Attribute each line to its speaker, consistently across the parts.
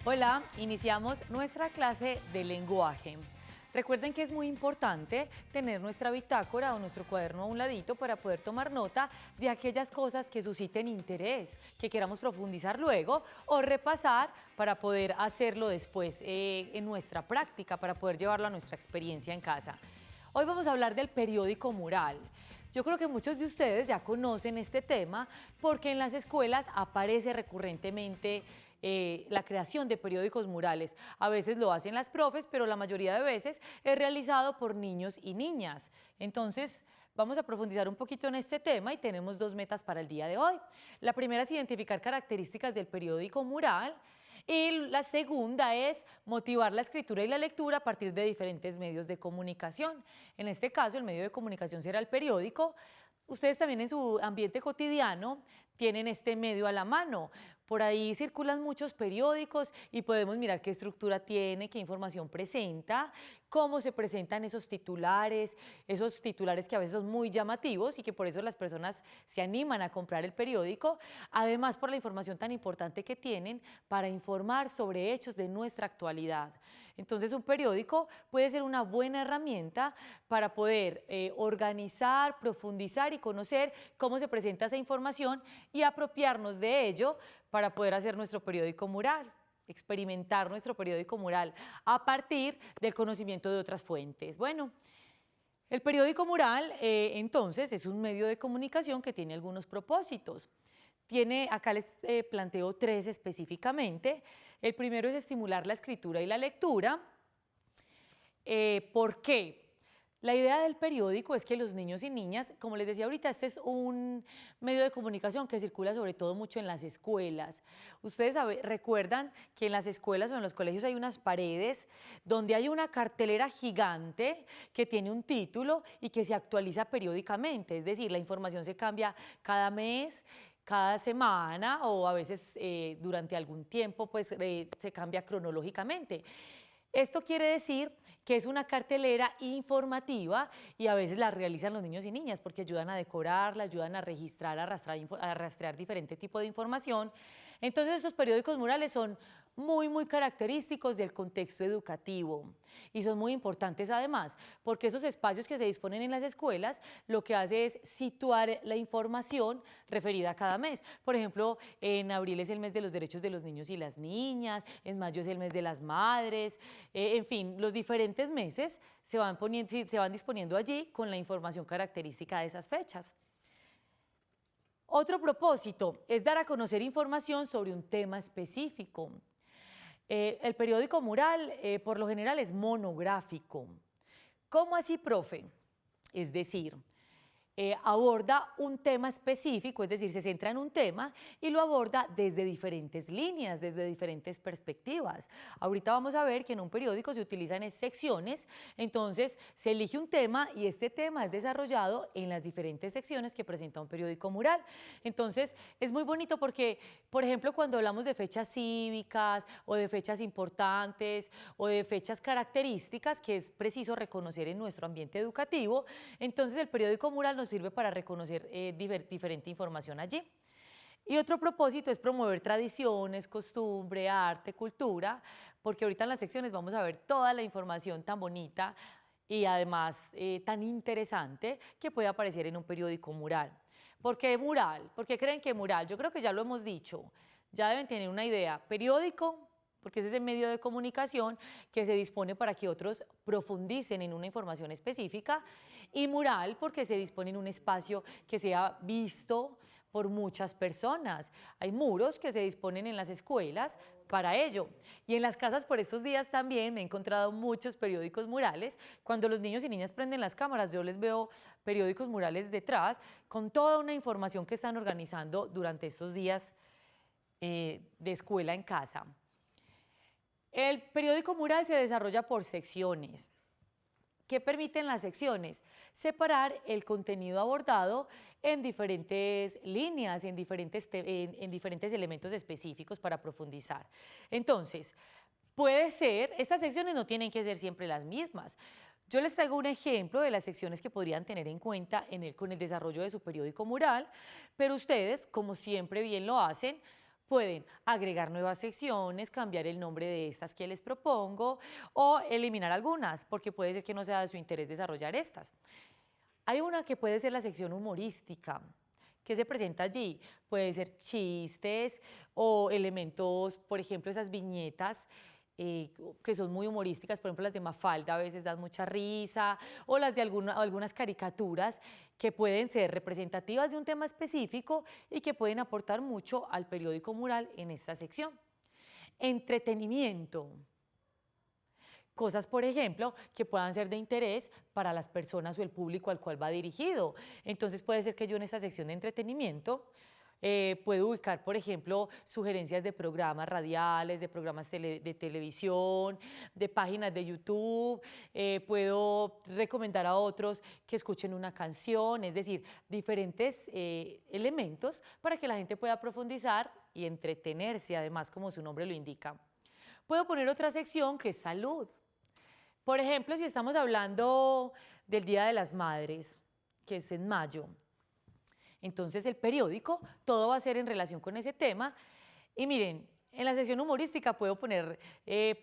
Speaker 1: Hola, iniciamos nuestra clase de lenguaje. Recuerden que es muy importante tener nuestra bitácora o nuestro cuaderno a un ladito para poder tomar nota de aquellas cosas que susciten interés, que queramos profundizar luego o repasar para poder hacerlo después en nuestra práctica, para poder llevarlo a nuestra experiencia en casa. Hoy vamos a hablar del periódico mural. Yo creo que muchos de ustedes ya conocen este tema porque en las escuelas aparece recurrentemente la creación de periódicos murales. A veces lo hacen las profes, pero la mayoría de veces es realizado por niños y niñas. Entonces, vamos a profundizar un poquito en este tema y tenemos dos metas para el día de hoy. La primera es identificar características del periódico mural. Y la segunda es motivar la escritura y la lectura a partir de diferentes medios de comunicación. En este caso, el medio de comunicación será el periódico. Ustedes también en su ambiente cotidiano tienen este medio a la mano. Por ahí circulan muchos periódicos y podemos mirar qué estructura tiene, qué información presenta, cómo se presentan esos titulares que a veces son muy llamativos y que por eso las personas se animan a comprar el periódico. Además, por la información tan importante que tienen para informar sobre hechos de nuestra actualidad. Entonces, un periódico puede ser una buena herramienta para poder organizar, profundizar y conocer cómo se presenta esa información y apropiarnos de ello para poder hacer nuestro periódico mural, experimentar nuestro periódico mural a partir del conocimiento de otras fuentes. Bueno, el periódico mural entonces es un medio de comunicación que tiene algunos propósitos. Acá les planteo tres específicamente. El primero es estimular la escritura y la lectura. ¿Por qué? La idea del periódico es que los niños y niñas, como les decía ahorita, este es un medio de comunicación que circula sobre todo mucho en las escuelas. Ustedes recuerdan que en las escuelas o en los colegios hay unas paredes donde hay una cartelera gigante que tiene un título y que se actualiza periódicamente, es decir, la información se cambia cada mes, cada semana o a veces durante algún tiempo pues se cambia cronológicamente. Esto quiere decir que es una cartelera informativa y a veces la realizan los niños y niñas porque ayudan a decorarla, ayudan a registrar, a rastrear diferente tipo de información. Entonces estos periódicos murales son muy característicos del contexto educativo y son muy importantes además porque esos espacios que se disponen en las escuelas lo que hace es situar la información referida a cada mes. Por ejemplo, en abril es el mes de los derechos de los niños y las niñas, en mayo es el mes de las madres, en fin, los diferentes meses se van disponiendo allí con la información característica de esas fechas. Otro propósito es dar a conocer información sobre un tema específico. El periódico mural, por lo general, es monográfico. ¿Cómo así, profe? Es decir, aborda un tema específico, es decir, se centra en un tema y lo aborda desde diferentes líneas, desde diferentes perspectivas. Ahorita vamos a ver que en un periódico se utilizan secciones, entonces se elige un tema y este tema es desarrollado en las diferentes secciones que presenta un periódico mural. Entonces, es muy bonito porque, por ejemplo, cuando hablamos de fechas cívicas o de fechas importantes o de fechas características que es preciso reconocer en nuestro ambiente educativo, entonces el periódico mural nos sirve para reconocer diferente información allí. Y otro propósito es promover tradiciones, costumbre, arte, cultura, porque ahorita en las secciones vamos a ver toda la información tan bonita y además tan interesante que puede aparecer en un periódico mural. ¿Por qué mural? ¿Por qué creen que mural? Yo creo que ya lo hemos dicho, ya deben tener una idea. Periódico, porque ese es el medio de comunicación que se dispone para que otros profundicen en una información específica, y mural porque se dispone en un espacio que sea visto por muchas personas. Hay muros que se disponen en las escuelas para ello. Y en las casas por estos días también me he encontrado muchos periódicos murales. Cuando los niños y niñas prenden las cámaras, yo les veo periódicos murales detrás con toda una información que están organizando durante estos días de escuela en casa. El periódico mural se desarrolla por secciones. ¿Qué permiten las secciones? Separar el contenido abordado en diferentes líneas, en diferentes elementos específicos para profundizar. Entonces, puede ser, estas secciones no tienen que ser siempre las mismas. Yo les traigo un ejemplo de las secciones que podrían tener en cuenta con el desarrollo de su periódico mural, pero ustedes, como siempre bien lo hacen, Pueden agregar nuevas secciones, cambiar el nombre de estas que les propongo o eliminar algunas, porque puede ser que no sea de su interés desarrollar estas. Hay una que puede ser la sección humorística, que se presenta allí. Puede ser chistes o elementos, por ejemplo, esas viñetas que son muy humorísticas, por ejemplo las de Mafalda a veces dan mucha risa, o las de algunas caricaturas que pueden ser representativas de un tema específico y que pueden aportar mucho al periódico mural en esta sección. Entretenimiento. Cosas, por ejemplo, que puedan ser de interés para las personas o el público al cual va dirigido. Entonces puede ser que yo en esta sección de entretenimiento puedo ubicar, por ejemplo, sugerencias de programas radiales, de programas de televisión, de páginas de YouTube, puedo recomendar a otros que escuchen una canción, es decir, diferentes elementos para que la gente pueda profundizar y entretenerse, además, como su nombre lo indica. Puedo poner otra sección que es salud. Por ejemplo, si estamos hablando del Día de las Madres, que es en mayo, entonces el periódico, todo va a ser en relación con ese tema. Y miren, en la sección humorística puedo poner,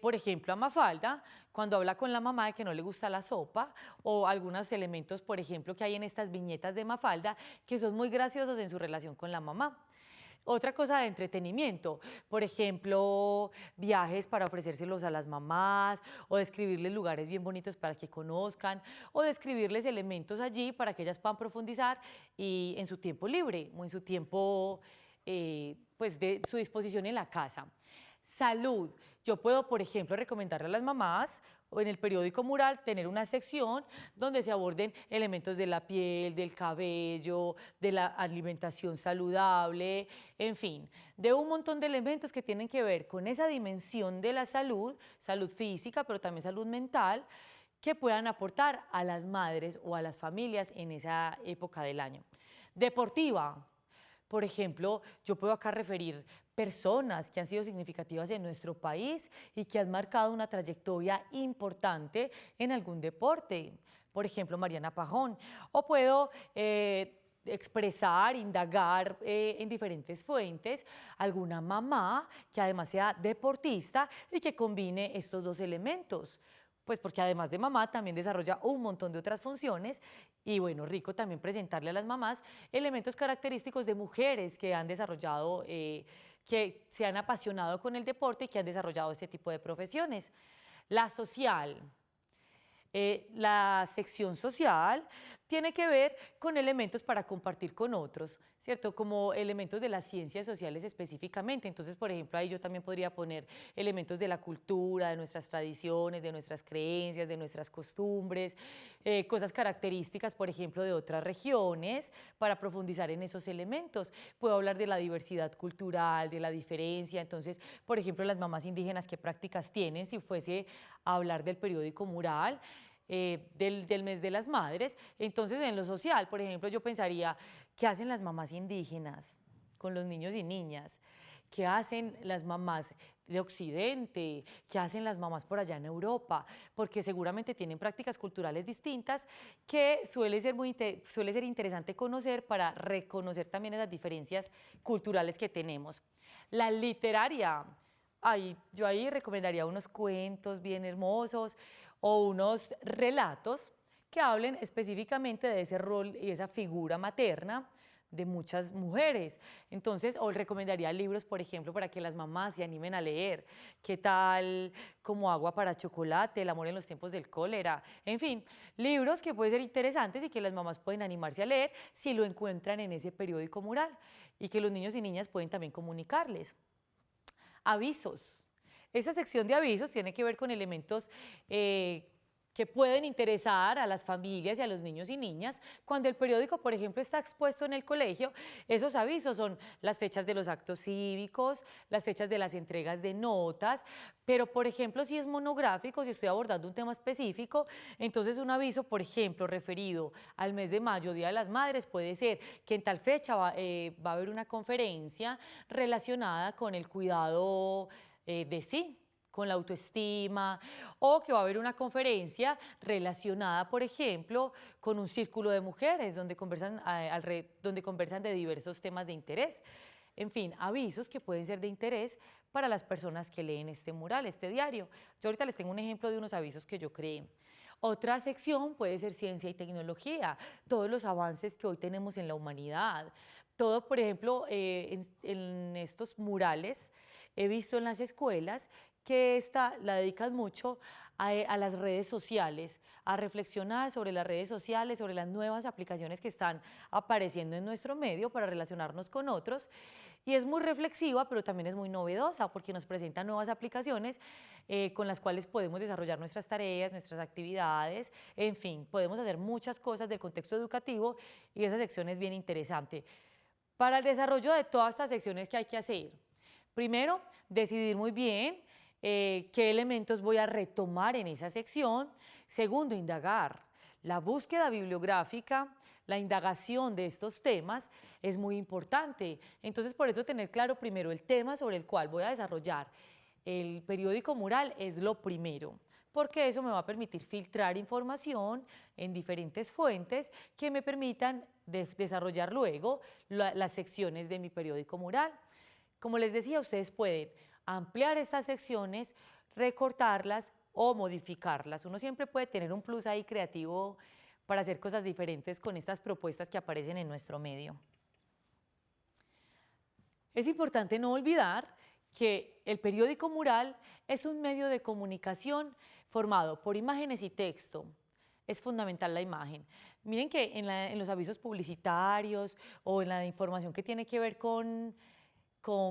Speaker 1: por ejemplo, a Mafalda, cuando habla con la mamá de que no le gusta la sopa, o algunos elementos, por ejemplo, que hay en estas viñetas de Mafalda, que son muy graciosos en su relación con la mamá. Otra cosa de entretenimiento, por ejemplo, viajes para ofrecérselos a las mamás, o describirles lugares bien bonitos para que conozcan, o describirles elementos allí para que ellas puedan profundizar y en su tiempo libre o en su tiempo pues de su disposición en la casa. Salud. Yo puedo, por ejemplo, recomendarle a las mamás o en el periódico mural tener una sección donde se aborden elementos de la piel, del cabello, de la alimentación saludable, en fin, de un montón de elementos que tienen que ver con esa dimensión de la salud, salud física, pero también salud mental, que puedan aportar a las madres o a las familias en esa época del año. Deportiva. Por ejemplo, yo puedo acá referir personas que han sido significativas en nuestro país y que han marcado una trayectoria importante en algún deporte. Por ejemplo, Mariana Pajón. O puedo expresar, indagar en diferentes fuentes alguna mamá que además sea deportista y que combine estos dos elementos. Pues porque además de mamá también desarrolla un montón de otras funciones y bueno, rico también presentarle a las mamás elementos característicos de mujeres que han desarrollado, que se han apasionado con el deporte y que han desarrollado este tipo de profesiones. La social. La sección social tiene que ver con elementos para compartir con otros, ¿cierto? Como elementos de las ciencias sociales específicamente. Entonces, por ejemplo, ahí yo también podría poner elementos de la cultura, de nuestras tradiciones, de nuestras creencias, de nuestras costumbres, cosas características, por ejemplo, de otras regiones, para profundizar en esos elementos. Puedo hablar de la diversidad cultural, de la diferencia. Entonces, por ejemplo, las mamás indígenas, ¿qué prácticas tienen? Si fuese a hablar del periódico mural, del mes de las madres. Entonces, en lo social, por ejemplo, yo pensaría, ¿qué hacen las mamás indígenas con los niños y niñas? ¿Qué hacen las mamás de Occidente? ¿Qué hacen las mamás por allá en Europa? Porque seguramente tienen prácticas culturales distintas que suele ser interesante conocer para reconocer también esas diferencias culturales que tenemos. La literaria. Yo ahí recomendaría unos cuentos bien hermosos o unos relatos que hablen específicamente de ese rol y esa figura materna de muchas mujeres. Entonces, o recomendaría libros, por ejemplo, para que las mamás se animen a leer. ¿Qué tal como Agua para chocolate, El amor en los tiempos del cólera? En fin, libros que pueden ser interesantes y que las mamás pueden animarse a leer si lo encuentran en ese periódico mural y que los niños y niñas pueden también comunicarles. Avisos. Esta sección de avisos tiene que ver con elementos que pueden interesar a las familias y a los niños y niñas. Cuando el periódico, por ejemplo, está expuesto en el colegio, esos avisos son las fechas de los actos cívicos, las fechas de las entregas de notas, pero, por ejemplo, si es monográfico, si estoy abordando un tema específico, entonces un aviso, por ejemplo, referido al mes de mayo, Día de las Madres, puede ser que en tal fecha va a haber una conferencia relacionada con el cuidado de sí, con la autoestima, o que va a haber una conferencia relacionada, por ejemplo, con un círculo de mujeres donde conversan de diversos temas de interés. en fin, avisos que pueden ser de interés para las personas que leen este mural, este diario. Yo ahorita les tengo un ejemplo de unos avisos que yo creé. Otra sección puede ser ciencia y tecnología, todos los avances que hoy tenemos en la humanidad. Todo, por ejemplo, en estos murales he visto en las escuelas que la dedican mucho a las redes sociales, a reflexionar sobre las redes sociales, sobre las nuevas aplicaciones que están apareciendo en nuestro medio para relacionarnos con otros. Y es muy reflexiva, pero también es muy novedosa porque nos presenta nuevas aplicaciones con las cuales podemos desarrollar nuestras tareas, nuestras actividades, en fin, podemos hacer muchas cosas del contexto educativo y esa sección es bien interesante. Para el desarrollo de todas estas secciones, ¿qué hay que hacer? Primero, decidir muy bien qué elementos voy a retomar en esa sección. Segundo, indagar. La búsqueda bibliográfica, la indagación de estos temas es muy importante. Entonces, por eso tener claro primero el tema sobre el cual voy a desarrollar el periódico mural es lo primero, porque eso me va a permitir filtrar información en diferentes fuentes que me permitan desarrollar luego las secciones de mi periódico mural. Como les decía, ustedes pueden ampliar estas secciones, recortarlas o modificarlas. Uno siempre puede tener un plus ahí creativo para hacer cosas diferentes con estas propuestas que aparecen en nuestro medio. Es importante no olvidar que el periódico mural es un medio de comunicación formado por imágenes y texto. Es fundamental la imagen. Miren que en los avisos publicitarios o en la información que tiene que ver con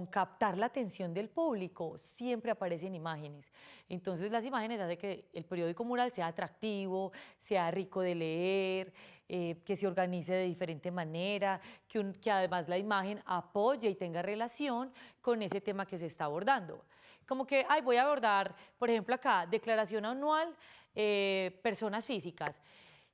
Speaker 1: captar la atención del público, siempre aparecen imágenes. Entonces las imágenes hacen que el periódico mural sea atractivo, sea rico de leer, que se organice de diferente manera, que además la imagen apoye y tenga relación con ese tema que se está abordando. Como que, voy a abordar, por ejemplo acá, declaración anual, personas físicas.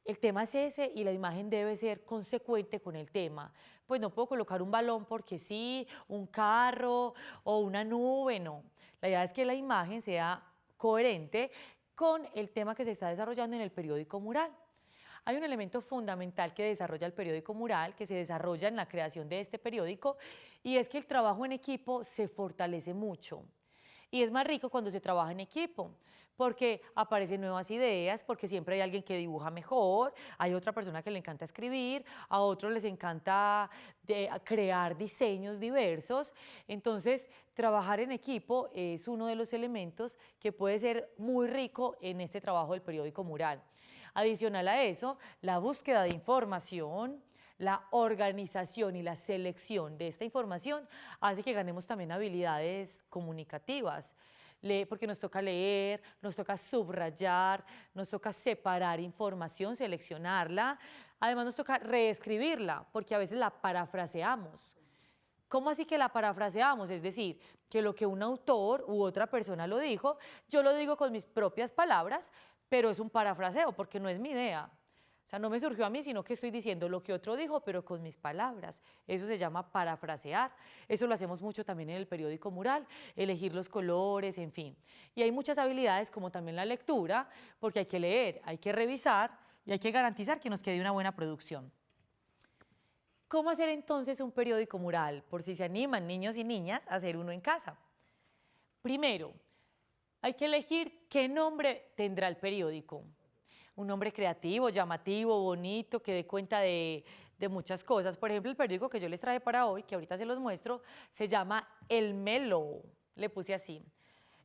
Speaker 1: El tema es ese y la imagen debe ser consecuente con el tema. Pues no puedo colocar un balón porque sí, un carro o una nube, no. La idea es que la imagen sea coherente con el tema que se está desarrollando en el periódico mural. Hay un elemento fundamental que desarrolla el periódico mural, que se desarrolla en la creación de este periódico, y es que el trabajo en equipo se fortalece mucho. Y es más rico cuando se trabaja en equipo, porque aparecen nuevas ideas, porque siempre hay alguien que dibuja mejor, hay otra persona que le encanta escribir, a otros les encanta crear diseños diversos. Entonces, trabajar en equipo es uno de los elementos que puede ser muy rico en este trabajo del periódico mural. Adicional a eso, la búsqueda de información, la organización y la selección de esta información hace que ganemos también habilidades comunicativas, porque nos toca leer, nos toca subrayar, nos toca separar información, seleccionarla, además nos toca reescribirla, porque a veces la parafraseamos. ¿Cómo así que la parafraseamos? Es decir, que lo que un autor u otra persona lo dijo, yo lo digo con mis propias palabras, pero es un parafraseo porque no es mi idea. O sea, no me surgió a mí, sino que estoy diciendo lo que otro dijo, pero con mis palabras. Eso se llama parafrasear. Eso lo hacemos mucho también en el periódico mural, elegir los colores, en fin. Y hay muchas habilidades, como también la lectura, porque hay que leer, hay que revisar y hay que garantizar que nos quede una buena producción. ¿Cómo hacer entonces un periódico mural? Por si se animan niños y niñas a hacer uno en casa. Primero, hay que elegir qué nombre tendrá el periódico. Un nombre creativo, llamativo, bonito, que dé cuenta de muchas cosas. Por ejemplo, el periódico que yo les traje para hoy, que ahorita se los muestro, se llama El Melo, le puse así.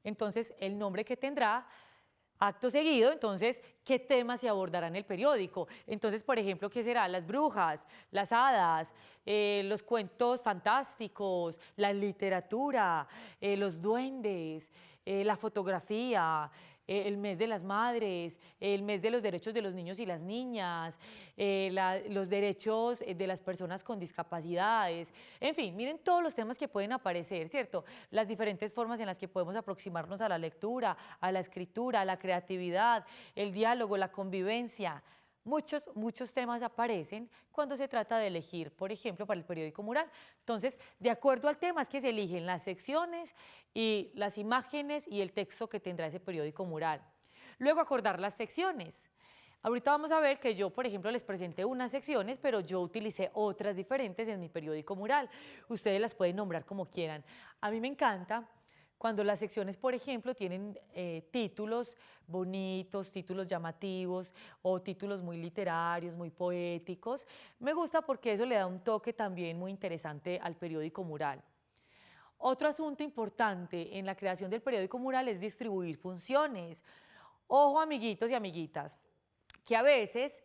Speaker 1: Entonces, el nombre que tendrá, acto seguido, entonces, ¿qué temas se abordarán en el periódico? Entonces, por ejemplo, ¿qué será? Las brujas, las hadas, los cuentos fantásticos, la literatura, los duendes, la fotografía, el mes de las madres, el mes de los derechos de los niños y las niñas, los derechos de las personas con discapacidades, en fin, miren todos los temas que pueden aparecer, ¿cierto? Las diferentes formas en las que podemos aproximarnos a la lectura, a la escritura, a la creatividad, el diálogo, la convivencia. Muchos temas aparecen cuando se trata de elegir, por ejemplo, para el periódico mural. Entonces, de acuerdo al tema es que se eligen las secciones y las imágenes y el texto que tendrá ese periódico mural. Luego, acordar las secciones. Ahorita vamos a ver que yo, por ejemplo, les presenté unas secciones, pero yo utilicé otras diferentes en mi periódico mural. Ustedes las pueden nombrar como quieran. A mí me encanta cuando las secciones, por ejemplo, tienen títulos bonitos, títulos llamativos o títulos muy literarios, muy poéticos. Me gusta porque eso le da un toque también muy interesante al periódico mural. Otro asunto importante en la creación del periódico mural es distribuir funciones. Ojo, amiguitos y amiguitas, que a veces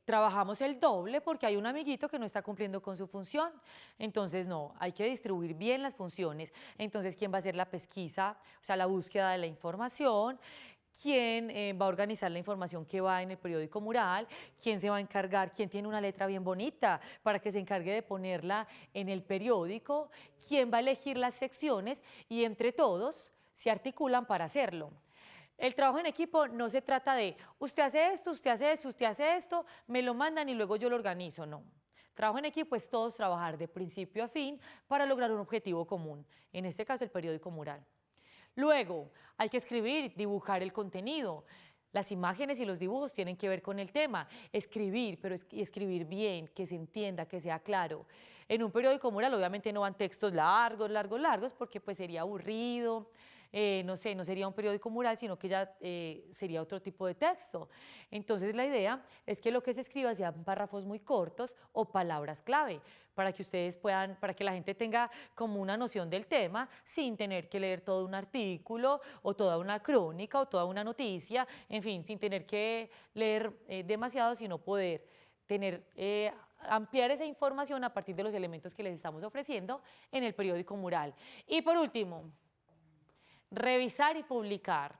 Speaker 1: trabajamos el doble porque hay un amiguito que no está cumpliendo con su función. Entonces, no, hay que distribuir bien las funciones. Entonces, ¿quién va a hacer la pesquisa? O sea, la búsqueda de la información. ¿Quién va a organizar la información que va en el periódico mural? ¿Quién se va a encargar? ¿Quién tiene una letra bien bonita para que se encargue de ponerla en el periódico? ¿Quién va a elegir las secciones? Y entre todos se articulan para hacerlo. El trabajo en equipo no se trata de usted hace esto, usted hace esto, usted hace esto, me lo mandan y luego yo lo organizo, no. Trabajo en equipo es todos trabajar de principio a fin para lograr un objetivo común, en este caso el periódico mural. Luego, hay que escribir, dibujar el contenido. Las imágenes y los dibujos tienen que ver con el tema. Escribir, pero escribir bien, que se entienda, que sea claro. En un periódico mural obviamente no van textos largos, largos, largos, porque pues sería aburrido. No sé, no sería un periódico mural, sino que ya sería otro tipo de texto. Entonces la idea es que lo que se escriba sean párrafos muy cortos o palabras clave, para que ustedes puedan, para que la gente tenga como una noción del tema sin tener que leer todo un artículo o toda una crónica o toda una noticia, en fin, sin tener que leer demasiado, sino poder tener, ampliar esa información a partir de los elementos que les estamos ofreciendo en el periódico mural. Y por último, revisar y publicar.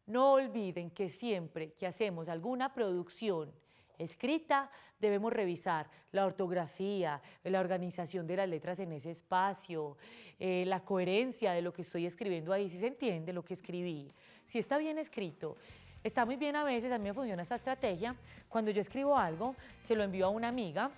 Speaker 1: No olviden que siempre que hacemos alguna producción escrita, debemos revisar la ortografía, la organización de las letras en ese espacio, la coherencia de lo que estoy escribiendo ahí, si se entiende lo que escribí, si está bien escrito. Está muy bien a veces, a mí me funciona esta estrategia, cuando yo escribo algo, se lo envío a una amiga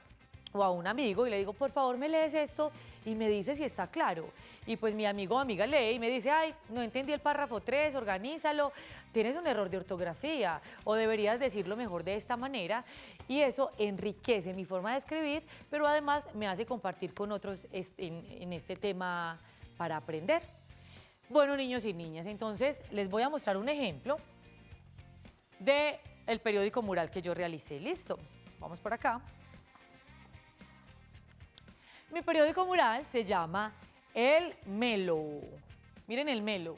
Speaker 1: o a un amigo y le digo, por favor, me lees esto y me dice si está claro. Y pues mi amigo o amiga lee y me dice, ay, no entendí el párrafo 3, organízalo, tienes un error de ortografía o deberías decirlo mejor de esta manera. Y eso enriquece mi forma de escribir, pero además me hace compartir con otros en este tema para aprender. Bueno, niños y niñas, entonces les voy a mostrar un ejemplo del periódico mural que yo realicé. Listo, vamos por acá. Mi periódico mural se llama El Melo. Miren el Melo.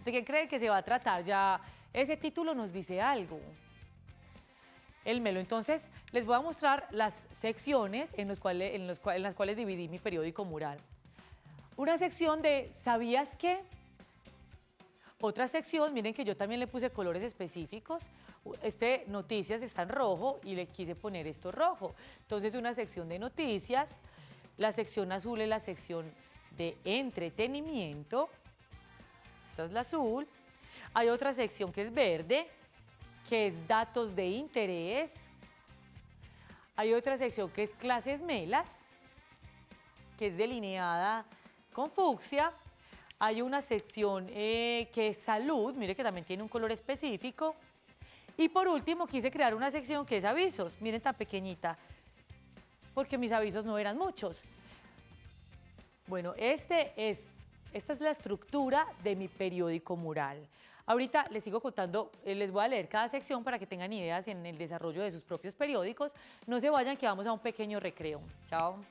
Speaker 1: ¿De qué creen que se va a tratar? Ya ese título nos dice algo. El Melo. Entonces, les voy a mostrar las secciones en las cuales dividí mi periódico mural. Una sección de ¿sabías qué? Otra sección, miren que yo también le puse colores específicos. Noticias está en rojo y le quise poner esto rojo. Entonces, una sección de noticias, la sección azul es la sección de entretenimiento. Esta es la azul. Hay otra sección que es verde, que es datos de interés. Hay otra sección que es clases melas, que es delineada con fucsia. Hay una sección que es salud, mire que también tiene un color específico. Y por último quise crear una sección que es avisos, miren tan pequeñita, porque mis avisos no eran muchos. Bueno, esta es la estructura de mi periódico mural. Ahorita les sigo contando, les voy a leer cada sección para que tengan ideas en el desarrollo de sus propios periódicos. No se vayan, que vamos a un pequeño recreo. Chao.